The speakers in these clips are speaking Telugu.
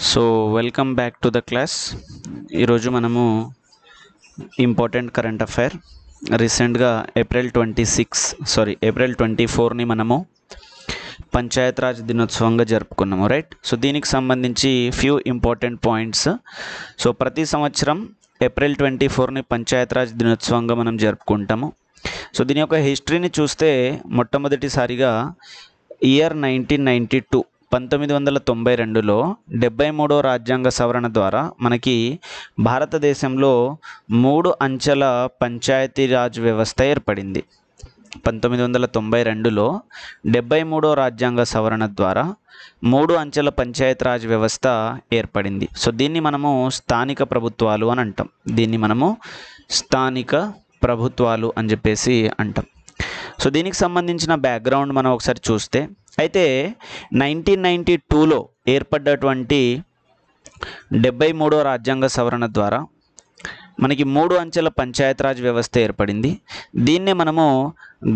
So welcome back to the class. ఈరోజు మనము ఇంపార్టెంట్ కరెంట్ అఫైర్ రీసెంట్గా ఏప్రిల్ 24ని మనము పంచాయత్ రాజ్ దినోత్సవంగా జరుపుకున్నాము, రైట్? సో దీనికి సంబంధించి ఫ్యూ ఇంపార్టెంట్ పాయింట్స్. సో ప్రతి సంవత్సరం ఏప్రిల్ 24ని పంచాయత్ రాజ్ దినోత్సవంగా మనం జరుపుకుంటాము. సో దీని యొక్క హిస్టరీని చూస్తే మొట్టమొదటిసారిగా ఇయర్ 1992లో 73వ రాజ్యాంగ సవరణ ద్వారా మనకి భారతదేశంలో 3 అంచెల పంచాయతీరాజ్ వ్యవస్థ ఏర్పడింది. 1992లో 73వ రాజ్యాంగ సవరణ ద్వారా 3 అంచెల పంచాయతీరాజ్ వ్యవస్థ ఏర్పడింది. సో దీన్ని మనము స్థానిక ప్రభుత్వాలు అని అంటాం. స్థానిక ప్రభుత్వాలు అని చెప్పేసి అంటాం. సో దీనికి సంబంధించిన బ్యాక్గ్రౌండ్ మనం ఒకసారి చూస్తే, అయితే 1992లో ఏర్పడ్డటువంటి 73వ రాజ్యాంగ సవరణ ద్వారా మనకి 3 అంచెల పంచాయతీరాజ్ వ్యవస్థ ఏర్పడింది. దీన్నే మనము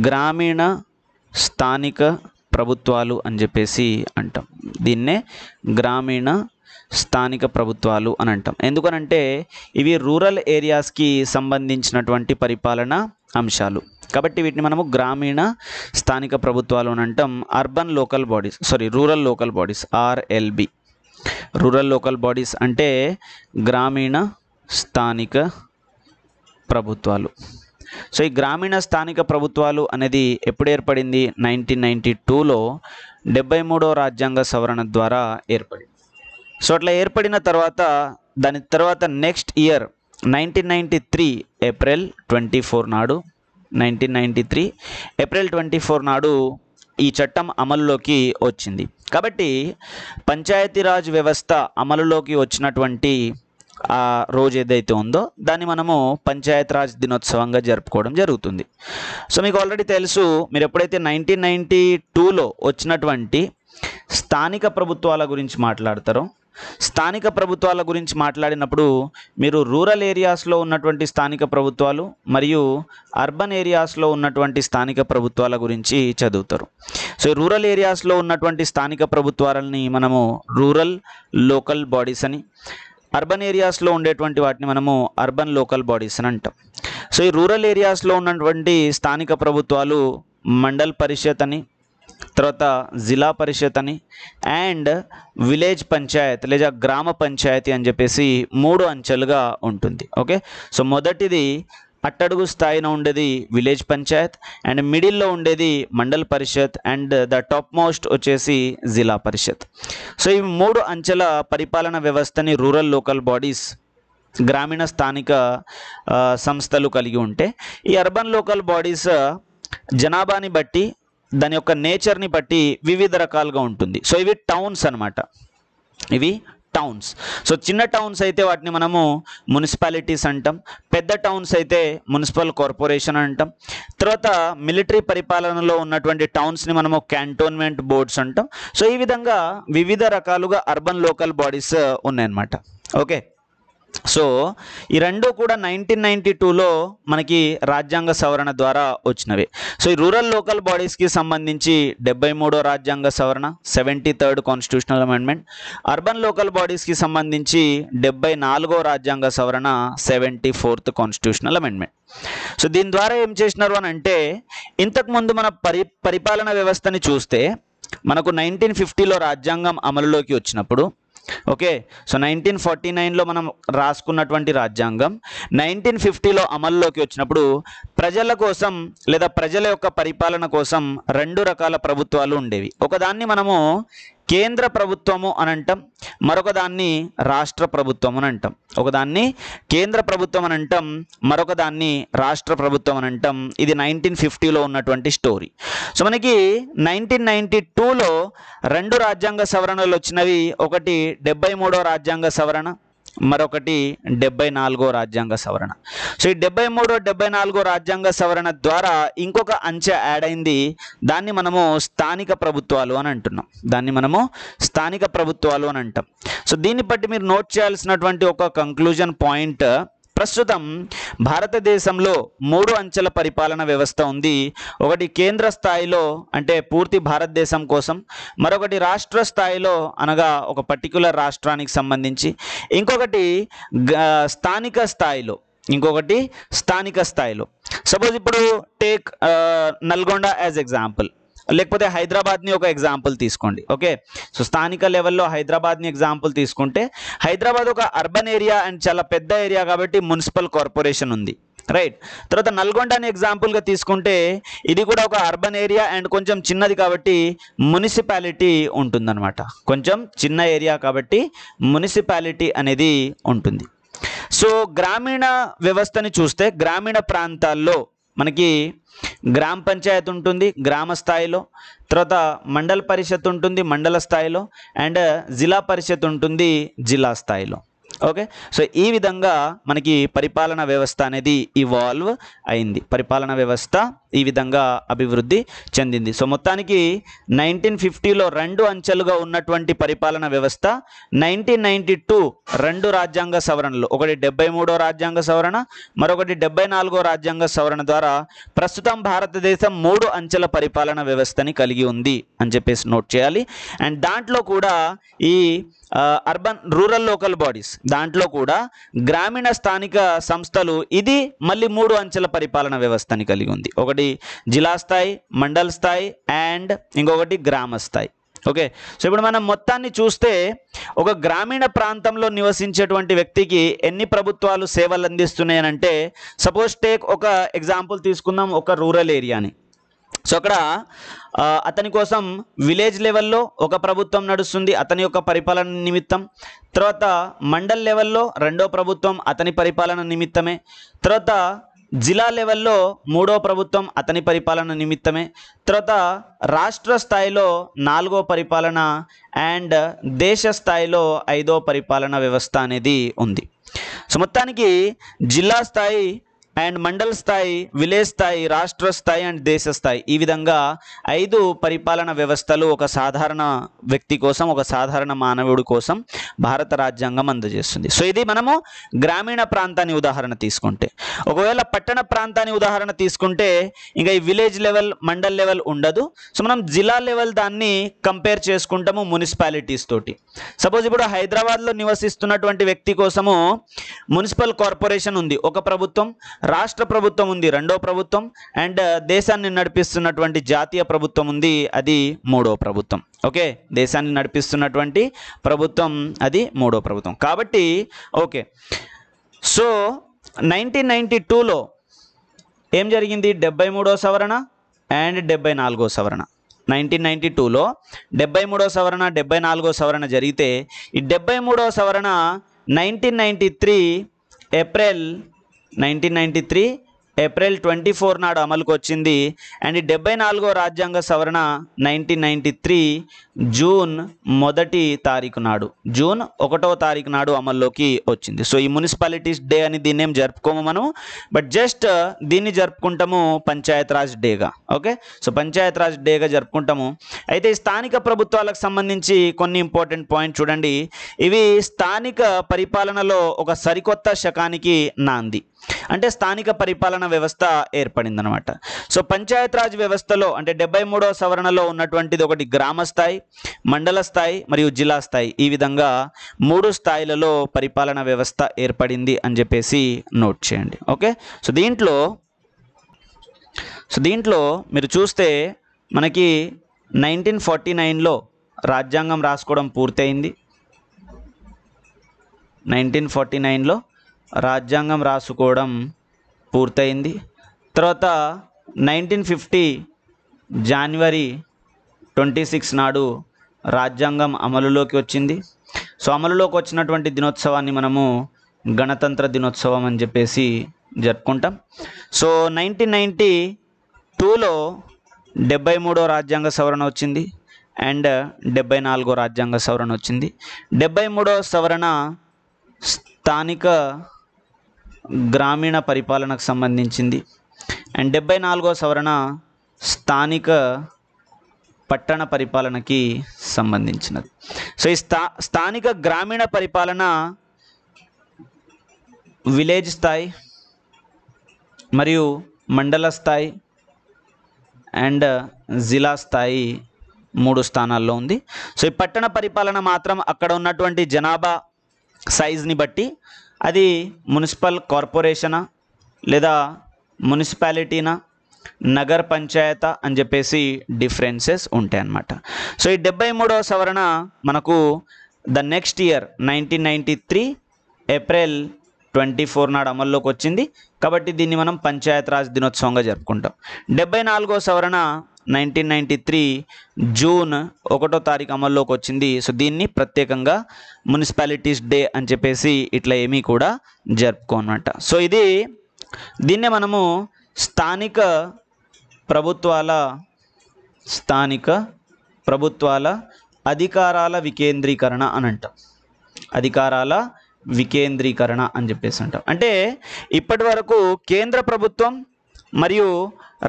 గ్రామీణ స్థానిక ప్రభుత్వాలు అని చెప్పేసి అంటాం. దీన్నే గ్రామీణ స్థానిక ప్రభుత్వాలు అని అంటాం. ఎందుకనంటే ఇవి రూరల్ ఏరియాస్కి సంబంధించినటువంటి పరిపాలన అంశాలు కాబట్టి వీటిని మనము గ్రామీణ స్థానిక ప్రభుత్వాలు అని అంటాం. Rural local bodies RLB. Rural local bodies అంటే గ్రామీణ స్థానిక ప్రభుత్వాలు. సో ఈ గ్రామీణ స్థానిక ప్రభుత్వాలు అనేది ఎప్పుడు ఏర్పడింది? 1992లో 73వ రాజ్యాంగ సవరణ ద్వారా ఏర్పడింది. సో అట్లా ఏర్పడిన తర్వాత దాని తర్వాత నెక్స్ట్ ఇయర్ 1993 ఏప్రిల్ 24 నాడు ఈ చట్టం అమలులోకి వచ్చింది. కాబట్టి పంచాయతీరాజ్ వ్యవస్థ అమలులోకి వచ్చినటువంటి ఆ రోజు ఏదైతే ఉందో దాన్ని మనము పంచాయతీరాజ్ దినోత్సవంగా జరుపుకోవడం జరుగుతుంది. సో మీకు ఆల్రెడీ తెలుసు, మీరు ఎప్పుడైతే 1992లో వచ్చినటువంటి స్థానిక ప్రభుత్వాల గురించి మాట్లాడతారో, స్థానిక ప్రభుత్వాల గురించి మాట్లాడినప్పుడు మీరు రూరల్ ఏరియాస్లో ఉన్నటువంటి స్థానిక ప్రభుత్వాలు మరియు అర్బన్ ఏరియాస్లో ఉన్నటువంటి స్థానిక ప్రభుత్వాల గురించి చదువుతారు. సో రూరల్ ఏరియాస్లో ఉన్నటువంటి స్థానిక ప్రభుత్వాలని మనము రూరల్ లోకల్ బాడీస్ అని, అర్బన్ ఏరియాస్లో ఉండేటువంటి వాటిని మనము అర్బన్ లోకల్ బాడీస్ అని అంటాం. సో ఈ రూరల్ ఏరియాస్లో ఉన్నటువంటి స్థానిక ప్రభుత్వాలు మండల్ పరిషత్ అని, తర్వాత జిల్లా పరిషత్ అని అండ్ విలేజ్ పంచాయత్ లేదా గ్రామ పంచాయతీ అని చెప్పేసి 3 అంచెలుగా ఉంటుంది. ఓకే, సో మొదటిది అట్టడుగు స్థాయిన ఉండేది విలేజ్ పంచాయత్, అండ్ మిడిల్లో ఉండేది మండల్ పరిషత్, అండ్ ద టాప్ మోస్ట్ వచ్చేసి జిల్లా పరిషత్. సో ఈ 3 అంచెల పరిపాలన వ్యవస్థని రూరల్ లోకల్ బాడీస్, గ్రామీణ స్థానిక సంస్థలు కలిగి ఉంటే, ఈ అర్బన్ లోకల్ బాడీస్ జనాభాని బట్టి, దాని యొక్క నేచర్ని బట్టి వివిధ రకాలుగా ఉంటుంది. సో ఇవి టౌన్స్ అన్నమాట. ఇవి టౌన్స్. సో చిన్న టౌన్స్ అయితే వాటిని మనము మున్సిపాలిటీస్ అంటాం, పెద్ద టౌన్స్ అయితే మున్సిపల్ కార్పొరేషన్ అంటాం. తర్వాత మిలిటరీ పరిపాలనలో ఉన్నటువంటి టౌన్స్ని మనము క్యాంటోన్మెంట్ బోర్డ్స్ అంటాం. సో ఈ విధంగా వివిధ రకాలుగా అర్బన్ లోకల్ బాడీస్ ఉన్నాయన్నమాట. ఓకే, సో ఈ రెండు కూడా 1992లో మనకి రాజ్యాంగ సవరణ ద్వారా వచ్చినవి. సో ఈ రూరల్ లోకల్ బాడీస్కి సంబంధించి 73వ రాజ్యాంగ సవరణ 73rd constitutional amendment, urban local బాడీస్కి సంబంధించి 74వ రాజ్యాంగ సవరణ 74th కాన్స్టిట్యూషనల్ అమెండ్మెంట్. సో దీని ద్వారా ఏం చేసినారు అని అంటే, ఇంతకుముందు మన పరిపాలన వ్యవస్థని చూస్తే మనకు 1950లో రాజ్యాంగం అమలులోకి వచ్చినప్పుడు, ఓకే, సో 1949లో మనం రాసుకున్నటువంటి రాజ్యాంగం 1950లో అమల్లోకి వచ్చినప్పుడు ప్రజల కోసం లేదా ప్రజల యొక్క పరిపాలన కోసం 2 రకాల ప్రభుత్వాలు ఉండేవి. ఒకదాన్ని మనము కేంద్ర ప్రభుత్వము అని అంటాం, మరొక దాన్ని రాష్ట్ర ప్రభుత్వం అని అంటాం. ఒకదాన్ని కేంద్ర ప్రభుత్వం అని అంటాం, మరొక దాన్ని రాష్ట్ర ప్రభుత్వం అని అంటాం. ఇది 1950లో ఉన్నటువంటి స్టోరీ. సో మనకి 1992లో 2 రాజ్యాంగ సవరణలు వచ్చినవి. ఒకటి 73వ రాజ్యాంగ సవరణ, మరొకటి 74వ రాజ్యాంగ సవరణ. సో ఈ 73, 74 రాజ్యాంగ సవరణ ద్వారా ఇంకొక అంచె యాడ్ అయింది. దాన్ని మనము స్థానిక ప్రభుత్వాలు అని అంటున్నాం. సో దీన్ని బట్టి మీరు నోట్ చేయాల్సినటువంటి ఒక కంక్లూజన్ పాయింట్, ప్రస్తుతం భారతదేశంలో 3 అంచెల పరిపాలన వ్యవస్థ ఉంది. ఒకటి కేంద్ర స్థాయిలో అంటే పూర్తి భారతదేశం కోసం, మరొకటి రాష్ట్ర స్థాయిలో అనగా ఒక పర్టిక్యులర్ రాష్ట్రానికి సంబంధించి, ఇంకొకటి స్థానిక స్థాయిలో సపోజ్ ఇప్పుడు టేక్ నల్గొండ యాజ్ ఎగ్జాంపుల్, లేకపోతే హైదరాబాద్ని ఒక ఎగ్జాంపుల్ తీసుకోండి. ఓకే, సో స్థానిక లెవెల్లో హైదరాబాద్ని ఎగ్జాంపుల్ తీసుకుంటే హైదరాబాద్ ఒక అర్బన్ ఏరియా అండ్ చాలా పెద్ద ఏరియా కాబట్టి మున్సిపల్ కార్పొరేషన్ ఉంది, రైట్. తర్వాత నల్గొండని ఎగ్జాంపుల్గా తీసుకుంటే ఇది కూడా ఒక అర్బన్ ఏరియా అండ్ కొంచెం చిన్నది కాబట్టి మున్సిపాలిటీ ఉంటుందన్నమాట. కొంచెం చిన్న ఏరియా కాబట్టి మున్సిపాలిటీ అనేది ఉంటుంది. సో గ్రామీణ వ్యవస్థని చూస్తే గ్రామీణ ప్రాంతాల్లో మనకి గ్రామ పంచాయత్ ఉంటుంది గ్రామ స్థాయిలో, తర్వాత మండల పరిషత్ ఉంటుంది మండల స్థాయిలో, అండ్ జిల్లా పరిషత్ ఉంటుంది జిల్లా స్థాయిలో. ఓకే, సో ఈ విధంగా మనకి పరిపాలన వ్యవస్థ అనేది ఇవాల్వ్ అయింది, పరిపాలన వ్యవస్థ ఈ విధంగా అభివృద్ధి చెందింది. సో మొత్తానికి 1950లో 2 అంచెలుగా ఉన్నటువంటి పరిపాలన వ్యవస్థ 1992 2 రాజ్యాంగ సవరణలు, ఒకటి 73వ రాజ్యాంగ సవరణ, మరొకటి 74వ రాజ్యాంగ సవరణ ద్వారా ప్రస్తుతం భారతదేశం 3 అంచెల పరిపాలన వ్యవస్థని కలిగి ఉంది అని చెప్పేసి నోట్ చేయాలి. అండ్ దాంట్లో కూడా ఈ అర్బన్ రూరల్ లోకల్ బాడీస్ దాంట్లో కూడా గ్రామీణ స్థానిక సంస్థలు ఇది మళ్ళీ 3 అంచెల పరిపాలన వ్యవస్థని కలిగి ఉంది. ఒకటి జిల్లా స్థాయి, మండల స్థాయి అండ్ ఇంకొకటి గ్రామ స్థాయి. ఓకే, సో ఇప్పుడు మనం మొత్తాన్ని చూస్తే ఒక గ్రామీణ ప్రాంతంలో నివసించేటువంటి వ్యక్తికి ఎన్ని ప్రభుత్వాలు సేవలు అందిస్తున్నాయి అంటే సపోజ్ టేక్ ఒక ఎగ్జాంపుల్ తీసుకుందాం, ఒక రూరల్ ఏరియాని. సో అక్కడ అతని కోసం విలేజ్ లెవెల్లో ఒక ప్రభుత్వం నడుస్తుంది అతని యొక్క పరిపాలన నిమిత్తం, తర్వాత మండల్ లెవెల్లో 2వ ప్రభుత్వం అతని పరిపాలన నిమిత్తమే, తర్వాత జిల్లా లెవెల్లో 3వ ప్రభుత్వం అతని పరిపాలన నిమిత్తమే, తర్వాత రాష్ట్ర స్థాయిలో 4వ పరిపాలన అండ్ దేశ స్థాయిలో 5వ పరిపాలన వ్యవస్థ అనేది ఉంది. సో మొత్తానికి జిల్లా స్థాయి అండ్ మండల స్థాయి, విలేజ్ స్థాయి, రాష్ట్ర స్థాయి అండ్ దేశ స్థాయి ఈ విధంగా 5 పరిపాలన వ్యవస్థలు ఒక సాధారణ వ్యక్తి కోసం, ఒక సాధారణ మానవుడి కోసం భారత రాజ్యాంగం అందజేస్తుంది. సో ఇది మనము గ్రామీణ ప్రాంతాన్ని ఉదాహరణ తీసుకుంటే. ఒకవేళ పట్టణ ప్రాంతాన్ని ఉదాహరణ తీసుకుంటే ఇంకా ఈ విలేజ్ లెవెల్, మండల్ లెవెల్ ఉండదు. సో మనం జిల్లా లెవెల్ దాన్ని కంపేర్ చేసుకుంటాము మున్సిపాలిటీస్ తోటి. సపోజ్ ఇప్పుడు హైదరాబాద్లో నివసిస్తున్నటువంటి వ్యక్తి కోసము మున్సిపల్ కార్పొరేషన్ ఉంది ఒక ప్రభుత్వం, రాష్ట్ర ప్రభుత్వం ఉంది 2వ ప్రభుత్వం, అండ్ దేశాన్ని నడిపిస్తున్నటువంటి జాతీయ ప్రభుత్వం ఉంది అది 3వ ప్రభుత్వం. ఓకే, దేశాన్ని నడిపిస్తున్నటువంటి ప్రభుత్వం అది 3వ ప్రభుత్వం కాబట్టి. ఓకే, సో 1992లో ఏం జరిగింది? 73వ సవరణ అండ్ 74వ సవరణ. 1992లో 73వ సవరణ 74వ సవరణ జరిగితే ఈ 73వ సవరణ 1993 ఏప్రిల్ 24 నాడు అమలుకు వచ్చింది. అండ్ 74వ రాజ్యాంగ సవరణ 1993 జూన్ 1వ తారీఖు నాడు, జూన్ 1వ తారీఖు నాడు అమల్లోకి వచ్చింది. సో ఈ మున్సిపాలిటీస్ డే అని దీన్ని ఏం జరుపుకోము మనం, బట్ జస్ట్ దీన్ని జరుపుకుంటాము పంచాయత్ రాజ్ డేగా. ఓకే, సో పంచాయత్ రాజ్ డేగా జరుపుకుంటాము. అయితే ఈ స్థానిక ప్రభుత్వాలకు సంబంధించి కొన్ని ఇంపార్టెంట్ పాయింట్ చూడండి. ఇవి స్థానిక పరిపాలనలో ఒక సరికొత్త శకానికి నాంది, అంటే స్థానిక పరిపాలన వ్యవస్థ ఏర్పడిందనమాట. సో పంచాయత్ రాజ్ వ్యవస్థలో అంటే 73వ సవరణలో ఉన్నటువంటిది ఒకటి గ్రామ స్థాయి, మండల స్థాయి మరియు జిల్లా స్థాయి ఈ విధంగా 3 స్థాయిలలో పరిపాలన వ్యవస్థ ఏర్పడింది అని చెప్పేసి నోట్ చేయండి. ఓకే, సో దీంట్లో మీరు చూస్తే మనకి 1949లో రాజ్యాంగం రాసుకోవడం పూర్తయింది. 1949లో రాజ్యాంగం రాసుకోవడం పూర్తయింది. తర్వాత 1950 జనవరి 26 నాడు రాజ్యాంగం అమలులోకి వచ్చింది. సో అమలులోకి వచ్చినటువంటి దినోత్సవాన్ని మనము గణతంత్ర దినోత్సవం అని చెప్పేసి జరుపుకుంటాం. సో 1992లో 73వ రాజ్యాంగ సవరణ వచ్చింది అండ్ 74వ రాజ్యాంగ సవరణ వచ్చింది. 73వ సవరణ స్థానిక గ్రామీణ పరిపాలనకు సంబంధించింది అండ్ 74వ సవరణ స్థానిక పట్టణ పరిపాలనకి సంబంధించినది. సో ఈ స్థానిక గ్రామీణ పరిపాలన విలేజ్ స్థాయి మరియు మండల స్థాయి అండ్ జిల్లా స్థాయి 3 స్థానాల్లో ఉంది. సో ఈ పట్టణ పరిపాలన మాత్రం అక్కడ ఉన్నటువంటి జనాభా సైజ్ని బట్టి అది మున్సిపల్ కార్పొరేషనా లేదా మున్సిపాలిటీనా నగర పంచాయత అని చెప్పేసి డిఫరెన్సెస్ ఉంటాయి అన్నమాట. సో ఈ 73వ సవరణ మనకు ద నెక్స్ట్ ఇయర్ 1993 ఏప్రిల్ 24 నాడు అమల్లోకి వచ్చింది. కాబట్టి దీన్ని మనం పంచాయతీరాజ్ దినోత్సవంగా జరుపుకుంటాం. 74వ సవరణ 1993 జూన్ 1వ తారీఖు అమల్లోకి వచ్చింది. సో దీన్ని ప్రత్యేకంగా మున్సిపాలిటీస్ డే అని చెప్పేసి ఇట్లా ఏమీ కూడా జరుపుకోనమాట. సో దీన్నే మనము స్థానిక ప్రభుత్వాల అధికారాల వికేంద్రీకరణ అని అంటాం. అధికారాల వికేంద్రీకరణ అని చెప్పేసి అంటాం. అంటే ఇప్పటి వరకు కేంద్ర ప్రభుత్వం మరియు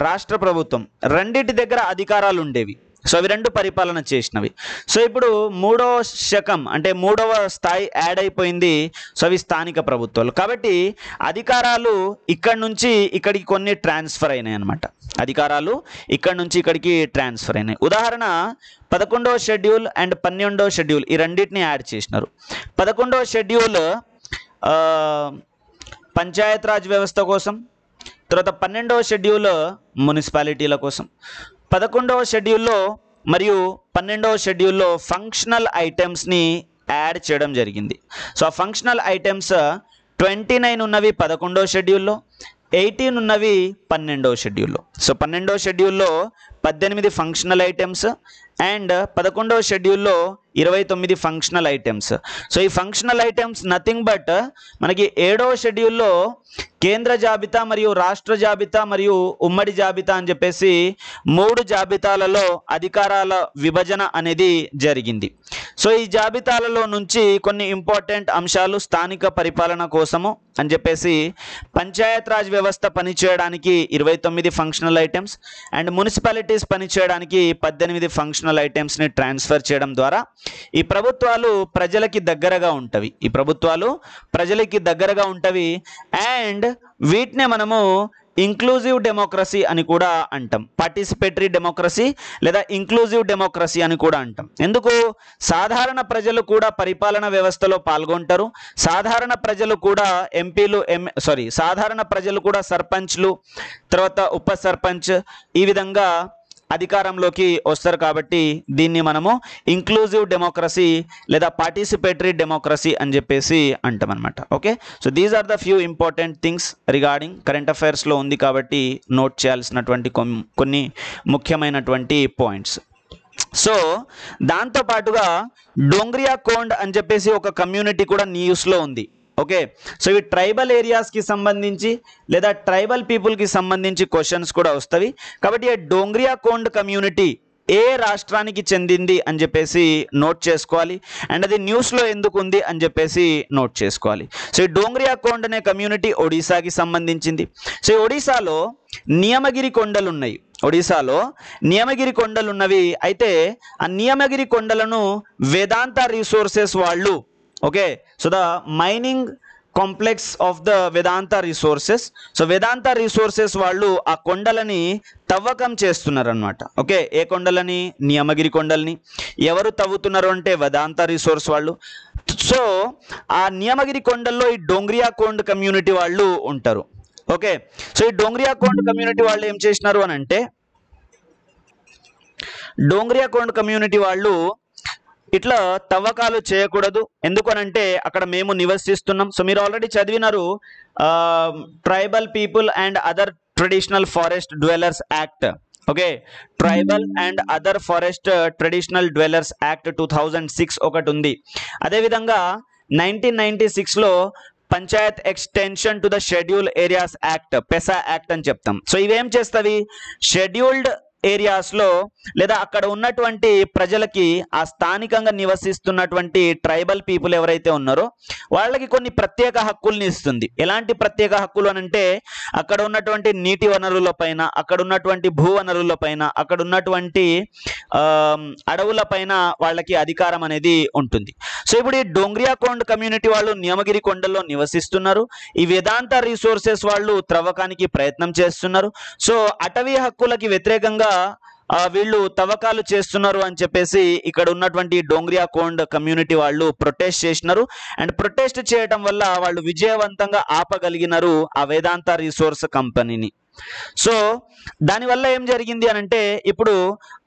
రాష్ట్ర ప్రభుత్వం రెండింటి దగ్గర అధికారాలు ఉండేవి. సో అవి రెండు పరిపాలన చేసినవి. సో ఇప్పుడు 3వ శకం అంటే 3వ స్థాయి యాడ్ అయిపోయింది. సో అవి స్థానిక ప్రభుత్వాలు. కాబట్టి అధికారాలు ఇక్కడ నుంచి ఇక్కడికి కొన్ని ట్రాన్స్ఫర్ అయినాయి అన్నమాట. అధికారాలు ఇక్కడ నుంచి ఇక్కడికి ట్రాన్స్ఫర్ అయినాయి. ఉదాహరణ 11వ షెడ్యూల్ అండ్ 12వ షెడ్యూల్ ఈ రెండింటిని యాడ్ చేసినారు. 11వ షెడ్యూల్ పంచాయతీరాజ్ వ్యవస్థ కోసం, తర్వాత 12వ షెడ్యూల్ మున్సిపాలిటీల కోసం. 11వ షెడ్యూల్లో మరియు 12వ షెడ్యూల్లో ఫంక్షనల్ ఐటమ్స్ని యాడ్ చేయడం జరిగింది. సో ఆ ఫంక్షనల్ ఐటమ్స్ 29 ఉన్నవి 11వ షెడ్యూల్లో, 18 ఉన్నవి 12వ షెడ్యూల్లో. సో 12వ షెడ్యూల్లో 18 ఫంక్షనల్ ఐటమ్స్ అండ్ 11వ షెడ్యూల్లో 29 ఫంక్షనల్ ఐటమ్స్. సో ఈ ఫంక్షనల్ ఐటమ్స్ నథింగ్ బట్ మనకి 7వ షెడ్యూల్లో కేంద్ర జాబితా మరియు రాష్ట్ర జాబితా మరియు ఉమ్మడి జాబితా అని చెప్పేసి 3 జాబితాలలో అధికారాల విభజన అనేది జరిగింది. సో ఈ జాబితాలలో నుంచి కొన్ని ఇంపార్టెంట్ అంశాలు స్థానిక పరిపాలన కోసము అని చెప్పేసి పంచాయతీరాజ్ వ్యవస్థ పనిచేయడానికి 29 ఫంక్షనల్ ఐటమ్స్ అండ్ మున్సిపాలిటీస్ పనిచేయడానికి 18 ఫంక్షనల్ ఐటమ్స్ని ట్రాన్స్ఫర్ చేయడం ద్వారా ఈ ప్రభుత్వాలు ప్రజలకి దగ్గరగా ఉంటవి అండ్ వీటినే మనము ఇంక్లూజివ్ డెమోక్రసీ అని కూడా అంటాం. పార్టిసిపేటరీ డెమోక్రసీ లేదా ఇంక్లూజివ్ డెమోక్రసీ అని కూడా అంటాం. ఎందుకు? సాధారణ ప్రజలు కూడా పరిపాలన వ్యవస్థలో పాల్గొంటారు. సాధారణ ప్రజలు కూడా సాధారణ ప్రజలు కూడా సర్పంచ్లు, తర్వాత ఉప సర్పంచ్ ఈ విధంగా అధికారంలోకి వస్తారు. కాబట్టి దీన్ని మనము ఇంక్లూజివ్ డెమోక్రసీ లేదా పార్టిసిపేటరీ డెమోక్రసీ అని చెప్పేసి అంటాం అనమాట. Okay, so these are the few important things regarding current అఫైర్స్లో ఉంది కాబట్టి నోట్ చేయాల్సినటువంటి కొన్ని ముఖ్యమైనటువంటి పాయింట్స్. సో దాంతోపాటుగా డోంగ్రియా కోండ్ అని చెప్పేసి ఒక కమ్యూనిటీ కూడా న్యూస్లో ఉంది. ఓకే, సో ఇవి ట్రైబల్ ఏరియాస్కి సంబంధించి లేదా ట్రైబల్ పీపుల్కి సంబంధించి క్వశ్చన్స్ కూడా వస్తాయి. కాబట్టి ఈ డోంగ్రియా కోండ్ కమ్యూనిటీ ఏ రాష్ట్రానికి చెందింది అని చెప్పేసి నోట్ చేసుకోవాలి అండ్ అది న్యూస్లో ఎందుకు ఉంది అని చెప్పేసి నోట్ చేసుకోవాలి. సో ఈ డోంగ్రియా కోండ్ అనే కమ్యూనిటీ ఒడిశాకి సంబంధించింది. సో ఈ ఒడిశాలో నియమగిరి కొండలు ఉన్నాయి. ఉన్నవి. అయితే ఆ నియమగిరి కొండలను వేదాంత రిసోర్సెస్ వాళ్ళు, okay, so the mining complex of the Vedanta resources, so Vedanta resources వాళ్ళు ఆ కొండలని తవ్వకం చేస్తున్నారు అనమాట. ఓకే, ఏ కొండలని? నియమగిరి కొండలని. ఎవరు తవ్వుతున్నారు అంటే వేదాంత రిసోర్స్ వాళ్ళు. సో ఆ నియమగిరి కొండల్లో ఈ డోంగ్రియా కోండ్ కమ్యూనిటీ వాళ్ళు ఉంటారు. ఓకే, సో ఈ డోంగ్రియా కోండ్ కమ్యూనిటీ వాళ్ళు ఏం చేసినారు అని అంటే, డోంగ్రియా కోండ్ కమ్యూనిటీ వాళ్ళు ఇట్లా తవ్వకాలు చేయకూడదు. ఎందుకనంటే అక్కడ మేము నివసిస్తున్నాం. సో మీరు ఆల్రెడీ చదివినారు tribal people and other traditional forest dwellers act. Okay, tribal and other forest traditional dwellers act 2006 ఒకటి ఉంది. అదేవిధంగా 1996లో panchayat extension to the schedule areas act, PESA act అని చెప్తాం. సో ఇవేం చేస్తాయి? షెడ్యూల్డ్ ఏరియాస్లో లేదా అక్కడ ఉన్నటువంటి ప్రజలకి ఆ స్థానికంగా నివసిస్తున్నటువంటి ట్రైబల్ పీపుల్ ఎవరైతే ఉన్నారో వాళ్ళకి కొన్ని ప్రత్యేక హక్కుల్ని ఇస్తుంది. ఎలాంటి ప్రత్యేక హక్కులు అనంటే అక్కడ ఉన్నటువంటి నీటి వనరులపైన, అక్కడ ఉన్నటువంటి భూ వనరులపైన, అక్కడ ఉన్నటువంటి అడవులపైన వాళ్ళకి అధికారం అనేది ఉంటుంది. సో ఇప్పుడు ఈ డోంగ్రియాకోండ్ కమ్యూనిటీ వాళ్ళు నియమగిరి కొండల్లో నివసిస్తున్నారు. ఈ వేదాంత రిసోర్సెస్ వాళ్ళు త్రవ్వకానికి ప్రయత్నం చేస్తున్నారు. సో అటవీ హక్కులకి వ్యతిరేకంగా వీళ్ళు తవ్వకాలు చేస్తున్నారు అని చెప్పేసి ఇక్కడ ఉన్నటువంటి డోంగ్రియాకోండ్ కమ్యూనిటీ వాళ్ళు ప్రొటెస్ట్ చేసినారు. అండ్ ప్రొటెస్ట్ చేయడం వల్ల వాళ్ళు విజయవంతంగా ఆపగలిగినారు ఆ వేదాంత రిసోర్స్ కంపెనీని. సో దానివల్ల ఏం జరిగింది అనంటే ఇప్పుడు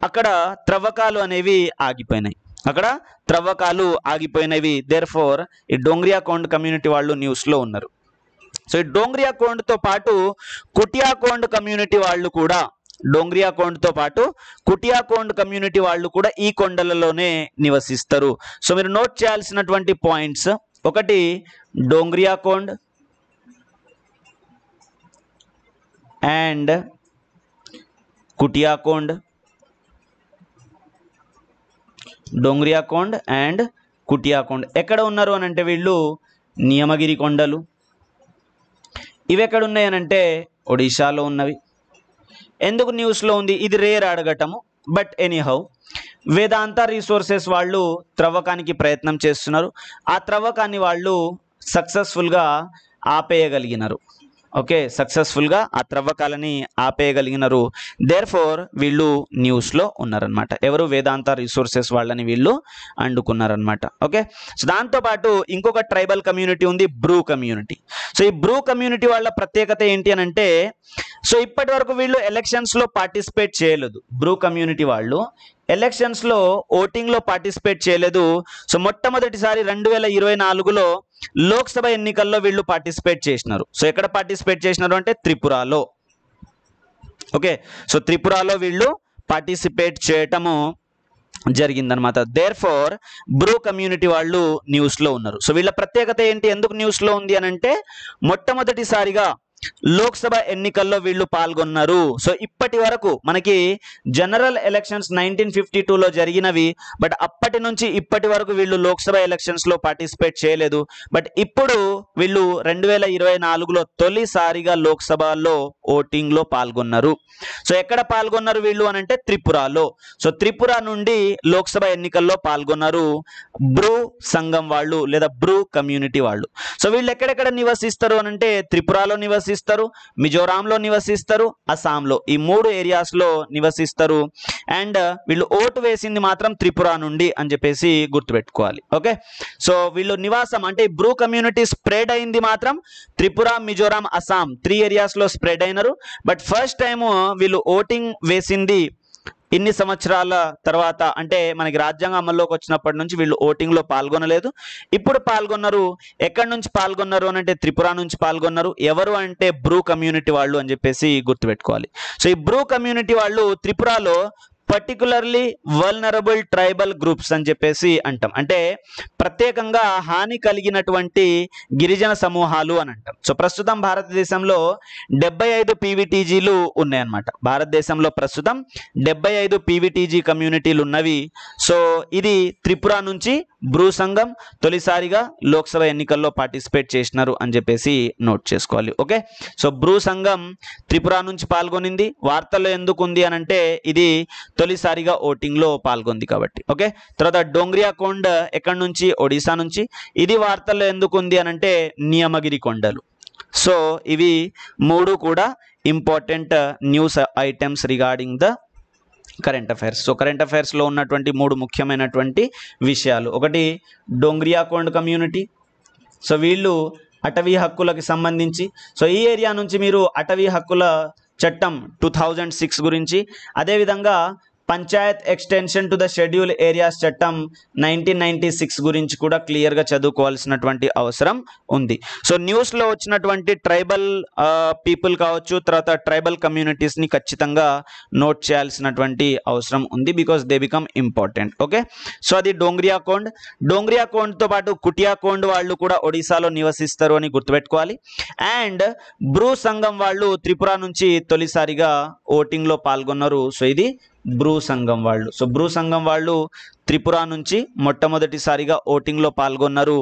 అక్కడ త్రవ్వకాలు అనేవి ఆగిపోయినాయి. అక్కడ త్రవ్వకాలు ఆగిపోయినవి. దేర్ఫోర్ ఈ డోంగ్రియాకోండ్ కమ్యూనిటీ వాళ్ళు న్యూస్లో ఉన్నారు. సో ఈ డోంగ్రియాకోండ్తో పాటు కుటియాకోండ్ కమ్యూనిటీ వాళ్ళు కూడా, డోంగ్రియాకోండ్తో పాటు కుటియాకోండ్ కమ్యూనిటీ వాళ్ళు కూడా ఈ కొండలలోనే నివసిస్తారు. సో మీరు నోట్ చేయాల్సినటువంటి పాయింట్స్, ఒకటి డోంగ్రియాకోండ్ అండ్ కుటియాకోండ్, డోంగ్రియాకోండ్ అండ్ కుటియాకోండ్ ఎక్కడ ఉన్నారు అని అంటే వీళ్ళు నియమగిరి కొండలు. ఇవి ఎక్కడ ఉన్నాయి అని అంటే ఒడిశాలో ఉన్నవి. ఎందుకు న్యూస్లో ఉంది? ఇది రేర్ అడగటము, బట్ ఎనీహౌ వేదాంత రిసోర్సెస్ వాళ్ళు త్రవ్వకానికి ప్రయత్నం చేస్తున్నారు. ఆ త్రవ్వకాన్ని వాళ్ళు సక్సెస్ఫుల్గా ఆపేయగలిగినారు. ఓకే, సక్సెస్ఫుల్గా ఆ త్రవ్వకాలని ఆపేయగలిగినారు. దేర్ఫోర్ వీళ్ళు న్యూస్లో ఉన్నారనమాట. ఎవరు? వేదాంత రిసోర్సెస్ వాళ్ళని వీళ్ళు అండుకున్నారనమాట. ఓకే, సో దాంతోపాటు ఇంకొక ట్రైబల్ కమ్యూనిటీ ఉంది, బ్రూ కమ్యూనిటీ. సో ఈ బ్రూ కమ్యూనిటీ వాళ్ళ ప్రత్యేకత ఏంటి అని అంటే, సో ఇప్పటి వరకు వీళ్ళు ఎలక్షన్స్లో పార్టిసిపేట్ చేయలేదు. బ్రూ కమ్యూనిటీ వాళ్ళు ఎలక్షన్స్లో ఓటింగ్లో పార్టిసిపేట్ చేయలేదు. సో మొట్టమొదటిసారి 2024లో లోక్సభ ఎన్నికల్లో వీళ్ళు పార్టిసిపేట్ చేసినారు. సో ఎక్కడ పార్టిసిపేట్ చేసినారు అంటే త్రిపురలో. ఓకే, సో త్రిపురలో వీళ్ళు పార్టిసిపేట్ చేయటము జరిగిందనమాట. దేర్ఫోర్ బ్రూ కమ్యూనిటీ వాళ్ళు న్యూస్లో ఉన్నారు. సో వీళ్ళ ప్రత్యేకత ఏంటి, ఎందుకు న్యూస్లో ఉంది అని అంటే మొట్టమొదటిసారిగా లోక్సభ ఎన్నికల్లో వీళ్ళు పాల్గొన్నారు. సో ఇప్పటి వరకు మనకి జనరల్ ఎలక్షన్స్ 1952లో జరిగినవి, బట్ అప్పటి నుంచి ఇప్పటి వరకు వీళ్ళు లోక్సభ ఎలక్షన్స్లో పార్టిసిపేట్ చేయలేదు. బట్ ఇప్పుడు వీళ్ళు 2024లో తొలిసారిగా లోక్సభలో ఓటింగ్లో పాల్గొన్నారు. సో ఎక్కడ పాల్గొన్నారు వీళ్ళు అని అంటే త్రిపురలో. సో త్రిపుర నుండి లోక్సభ ఎన్నికల్లో పాల్గొన్నారు బ్రూ సంఘం వాళ్ళు లేదా బ్రూ కమ్యూనిటీ వాళ్ళు. సో వీళ్ళు ఎక్కడెక్కడ నివసిస్తారు అని అంటే త్రిపురలో నివసిస్తారు, మిజోరాంలో నివసిస్తారు, అస్సాంలో, ఈ 3 ఏరియాస్లో నివసిస్తారు. అండ్ వీళ్ళు ఓటు వేసింది మాత్రం త్రిపుర నుండి అని చెప్పేసి గుర్తుపెట్టుకోవాలి. ఓకే, సో వీళ్ళు నివాసం అంటే బ్రూ కమ్యూనిటీ స్ప్రెడ్ అయింది మాత్రం త్రిపుర, మిజోరాం, అస్సాం 3 ఏరియాస్లో స్ప్రెడ్ అయినారు. బట్ ఫస్ట్ టైము వీళ్ళు ఓటింగ్ వేసింది ఇన్ని సంవత్సరాల తర్వాత, అంటే మనకి రాజ్యాంగం అమల్లోకి వచ్చినప్పటి నుంచి వీళ్ళు ఓటింగ్లో పాల్గొనలేదు. ఇప్పుడు పాల్గొన్నారు. ఎక్కడి నుంచి పాల్గొన్నారు అని అంటే త్రిపుర నుంచి పాల్గొన్నారు. ఎవరు అంటే బ్రూ కమ్యూనిటీ వాళ్ళు అని చెప్పేసి గుర్తుపెట్టుకోవాలి. సో ఈ బ్రూ కమ్యూనిటీ వాళ్ళు త్రిపురలో పర్టికులర్లీ వల్నరబుల్ ట్రైబల్ గ్రూప్స్ అని చెప్పేసి అంటాం. అంటే ప్రత్యేకంగా హాని కలిగినటువంటి గిరిజన సమూహాలు అని అంటాం. సో ప్రస్తుతం భారతదేశంలో 75 పీవీటీజీలు ఉన్నాయన్నమాట. భారతదేశంలో ప్రస్తుతం 75 పీవీటీజీ కమ్యూనిటీలు ఉన్నవి. సో ఇది త్రిపుర నుంచి బ్రూ సంఘం తొలిసారిగా లోక్సభ ఎన్నికల్లో పార్టిసిపేట్ చేసినారు అని చెప్పేసి నోట్ చేసుకోవాలి. ఓకే, సో బ్రూ సంఘం త్రిపుర నుంచి పాల్గొనింది. వార్తల్లో ఎందుకు ఉంది అని అంటే ఇది తొలిసారిగా ఓటింగ్లో పాల్గొంది కాబట్టి. ఓకే, తర్వాత డోంగ్రియాకోండ్ ఎక్కడి నుంచి? ఒడిశా నుంచి. ఇది వార్తల్లో ఎందుకు ఉంది అని అంటే నియమగిరి కొండలు. సో ఇవి 3 కూడా important news items regarding the current affairs. So current అఫైర్స్లో ఉన్నటువంటి 3 ముఖ్యమైనటువంటి విషయాలు, ఒకటి డోంగ్రియాకోండ్ కమ్యూనిటీ. సో వీళ్ళు అటవీ హక్కులకు సంబంధించి, సో ఈ ఏరియా నుంచి మీరు అటవీ హక్కుల చట్టం 2006 గురించి, అదేవిధంగా Panchayat extension to the schedule areas చట్టం 1996 గురించి కూడా క్లియర్గా చదువుకోవాల్సినటువంటి అవసరం ఉంది. సో న్యూస్లో వచ్చినటువంటి ట్రైబల్ పీపుల్ కావచ్చు, తర్వాత ట్రైబల్ కమ్యూనిటీస్ని ఖచ్చితంగా నోట్ చేయాల్సినటువంటి అవసరం ఉంది, because they become important. Okay, so అది డోంగ్రియా కోండ్తో పాటు కుటియా కోండ్ వాళ్ళు కూడా ఒడిశాలో నివసిస్తారు అని గుర్తుపెట్టుకోవాలి. అండ్ బ్రూ సంఘం వాళ్ళు త్రిపుర నుంచి తొలిసారిగా ఓటింగ్లో పాల్గొన్నారు. సో ఇది బ్రూ సంఘం వాళ్ళు. సో బ్రూ సంఘం వాళ్ళు త్రిపుర నుంచి మొట్టమొదటిసారిగా ఓటింగ్లో పాల్గొన్నారు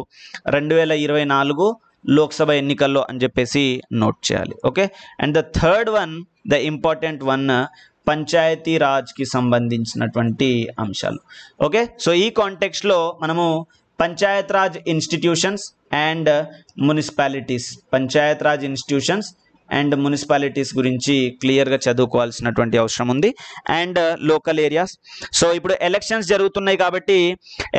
2024 లోక్సభ ఎన్నికల్లో అని చెప్పేసి నోట్ చేయాలి. Okay, and the third one, the important one, panchayati రాజ్కి సంబంధించినటువంటి అంశాలు. ఓకే, సో ఈ కాంటెక్స్ట్లో మనము panchayat raj institutions and municipalities, panchayat raj institutions and municipalities గురించి క్లియర్గా చదువుకోవాల్సినటువంటి అవసరం ఉంది. And local areas. సో ఇప్పుడు ఎలక్షన్స్ జరుగుతున్నాయి కాబట్టి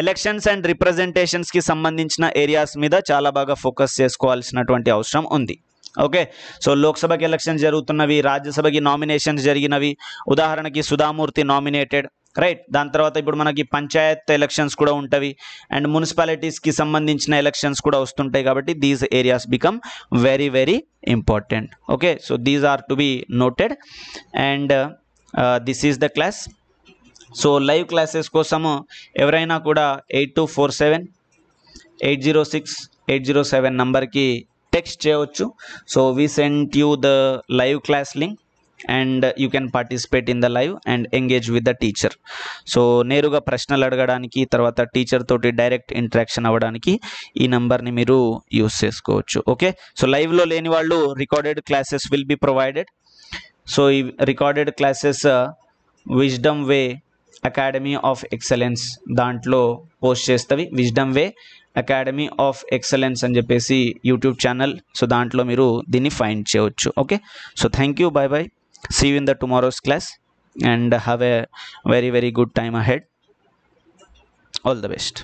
ఎలక్షన్స్ అండ్ రిప్రజెంటేషన్స్కి సంబంధించిన ఏరియాస్ మీద చాలా బాగా ఫోకస్ చేసుకోవాల్సినటువంటి అవసరం ఉంది. ఓకే, సో లోక్సభకి ఎలక్షన్స్ జరుగుతున్నవి, రాజ్యసభకి నామినేషన్స్ జరిగినవి, ఉదాహరణకి సుధామూర్తి నామినేటెడ్, రైట్. దాని తర్వాత ఇప్పుడు మనకి పంచాయత్ ఎలక్షన్స్ కూడా ఉంటవి అండ్ మున్సిపాలిటీస్కి సంబంధించిన ఎలక్షన్స్ కూడా వస్తుంటాయి. కాబట్టి these areas become very very important. Okay, so these are to be noted. And this is the class. So live classes కోసము ఎవరైనా కూడా 8247-806-807 నంబర్కి టెక్స్ట్ చేయవచ్చు. So we sent you the live class link and you can participate in the live and engage with the teacher. So నేరుగా ప్రశ్నలు అడగడానికి, తర్వాత టీచర్ తోటి డైరెక్ట్ ఇంటరాక్షన్ అవ్వడానికి ఈ నెంబర్ని మీరు యూస్ చేసుకోవచ్చు. ఓకే, సో లైవ్లో లేని వాళ్ళు recorded classes will be provided. So ఈ recorded classes wisdom way academy of excellence దాంట్లో పోస్ట్ చేస్తవి. Wisdom way academy of excellence అని చెప్పేసి యూట్యూబ్ ఛానల్. సో దాంట్లో మీరు దీన్ని ఫైండ్ చేయవచ్చు. Okay, so thank you, by by. See you in the tomorrow's class and have a very very good time ahead. All the best.